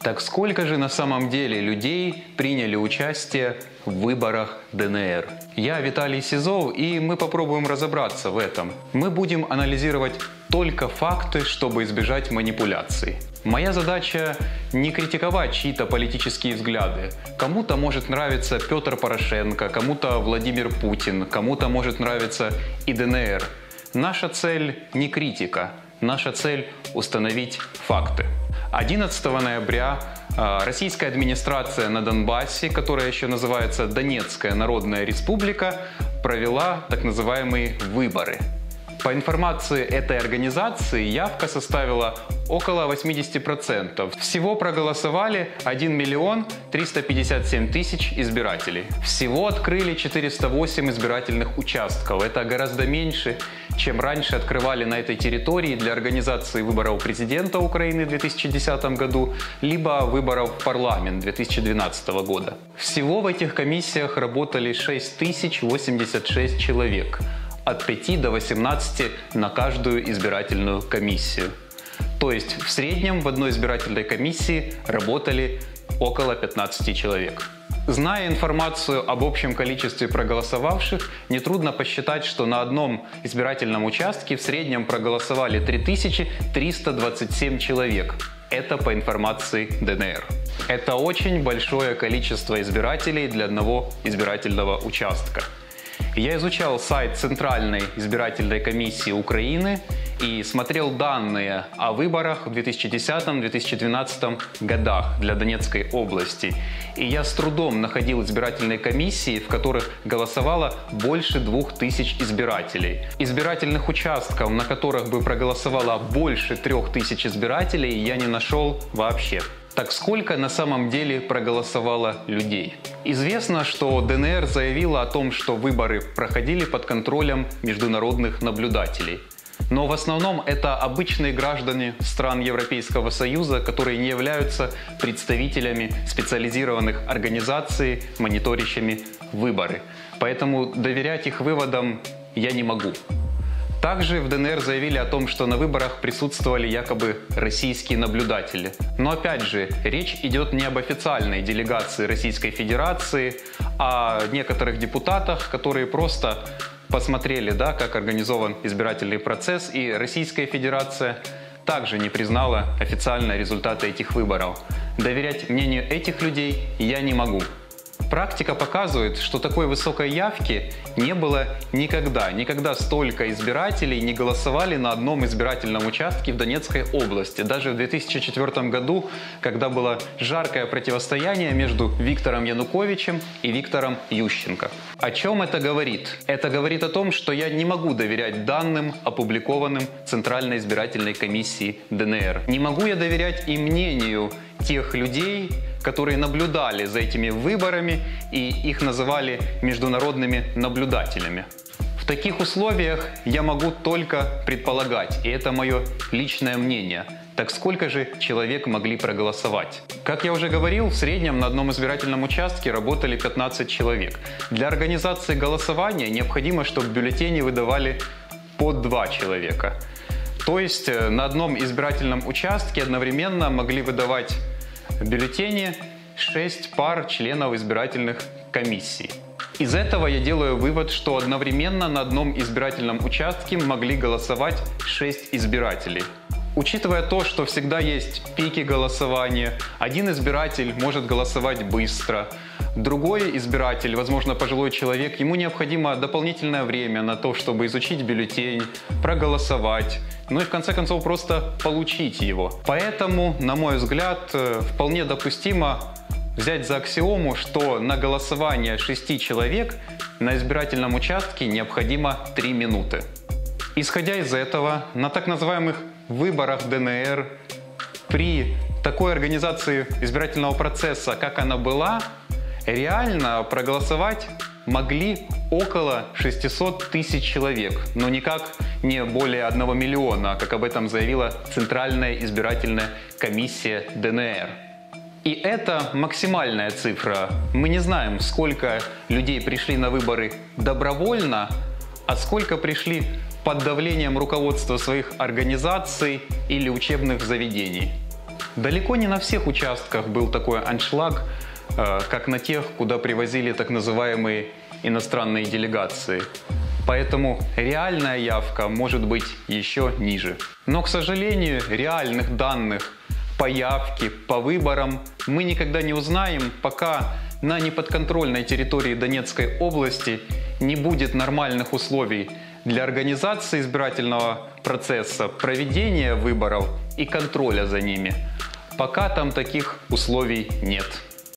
Так сколько же на самом деле людей приняли участие в выборах ДНР? Я Виталий Сизов, и мы попробуем разобраться в этом. Мы будем анализировать только факты, чтобы избежать манипуляций. Моя задача не критиковать чьи-то политические взгляды. Кому-то может нравиться Петр Порошенко, кому-то Владимир Путин, кому-то может нравиться и ДНР. Наша цель не критика, наша цель установить факты. 11 ноября российская администрация на Донбассе, которая еще называется Донецкая Народная Республика, провела так называемые выборы. По информации этой организации, явка составила около 80%. Всего проголосовали 1 миллион 357 тысяч избирателей. Всего открыли 408 избирательных участков. Это гораздо меньше, чем раньше открывали на этой территории для организации выборов президента Украины в 2010 году, либо выборов в парламент 2012 года. Всего в этих комиссиях работали 6086 человек. От 5 до 18 на каждую избирательную комиссию. То есть в среднем в одной избирательной комиссии работали около 15 человек. Зная информацию об общем количестве проголосовавших, нетрудно посчитать, что на одном избирательном участке в среднем проголосовали 3327 человек. Это по информации ДНР. Это очень большое количество избирателей для одного избирательного участка. Я изучал сайт Центральной избирательной комиссии Украины и смотрел данные о выборах в 2010-2012 годах для Донецкой области. И я с трудом находил избирательные комиссии, в которых голосовало больше 2000 избирателей. Избирательных участков, на которых бы проголосовало больше 3000 избирателей, я не нашел вообще. Так сколько на самом деле проголосовало людей? Известно, что ДНР заявила о том, что выборы проходили под контролем международных наблюдателей. Но в основном это обычные граждане стран Европейского Союза, которые не являются представителями специализированных организаций, мониторящими выборы. Поэтому доверять их выводам я не могу. Также в ДНР заявили о том, что на выборах присутствовали якобы российские наблюдатели. Но опять же, речь идет не об официальной делегации Российской Федерации, а о некоторых депутатах, которые просто посмотрели, как организован избирательный процесс, и Российская Федерация также не признала официально результаты этих выборов. Доверять мнению этих людей я не могу. Практика показывает, что такой высокой явки не было никогда. Никогда столько избирателей не голосовали на одном избирательном участке в Донецкой области. Даже в 2004 году, когда было жаркое противостояние между Виктором Януковичем и Виктором Ющенко. О чем это говорит? Это говорит о том, что я не могу доверять данным, опубликованным Центральной избирательной комиссией ДНР. Не могу я доверять и мнению тех людей, которые наблюдали за этими выборами, и их называли международными наблюдателями. В таких условиях я могу только предполагать, и это мое личное мнение. Так сколько же человек могли проголосовать? Как я уже говорил, в среднем на одном избирательном участке работали 15 человек. Для организации голосования необходимо, чтобы бюллетени выдавали по 2 человека. То есть на одном избирательном участке одновременно могли выдавать бюллетени 6 пар членов избирательных комиссий. Из этого я делаю вывод, что одновременно на одном избирательном участке могли голосовать 6 избирателей. Учитывая то, что всегда есть пики голосования, один избиратель может голосовать быстро, другой избиратель, возможно, пожилой человек, ему необходимо дополнительное время на то, чтобы изучить бюллетень, проголосовать, ну и в конце концов просто получить его. Поэтому, на мой взгляд, вполне допустимо взять за аксиому, что на голосование 6 человек на избирательном участке необходимо 3 минуты. Исходя из этого, на так называемых выборах ДНР при такой организации избирательного процесса, как она была, реально проголосовать могли около 600 тысяч человек, но никак не более 1 миллиона, как об этом заявила Центральная избирательная комиссия ДНР. И это максимальная цифра. Мы не знаем, сколько людей пришли на выборы добровольно, а сколько пришли под давлением руководства своих организаций или учебных заведений. Далеко не на всех участках был такой аншлаг, как на тех, куда привозили так называемые иностранные делегации. Поэтому реальная явка может быть еще ниже. Но, к сожалению, реальных данных по явке, по выборам мы никогда не узнаем, пока на неподконтрольной территории Донецкой области не будет нормальных условий для организации избирательного процесса, проведения выборов и контроля за ними. Пока там таких условий нет.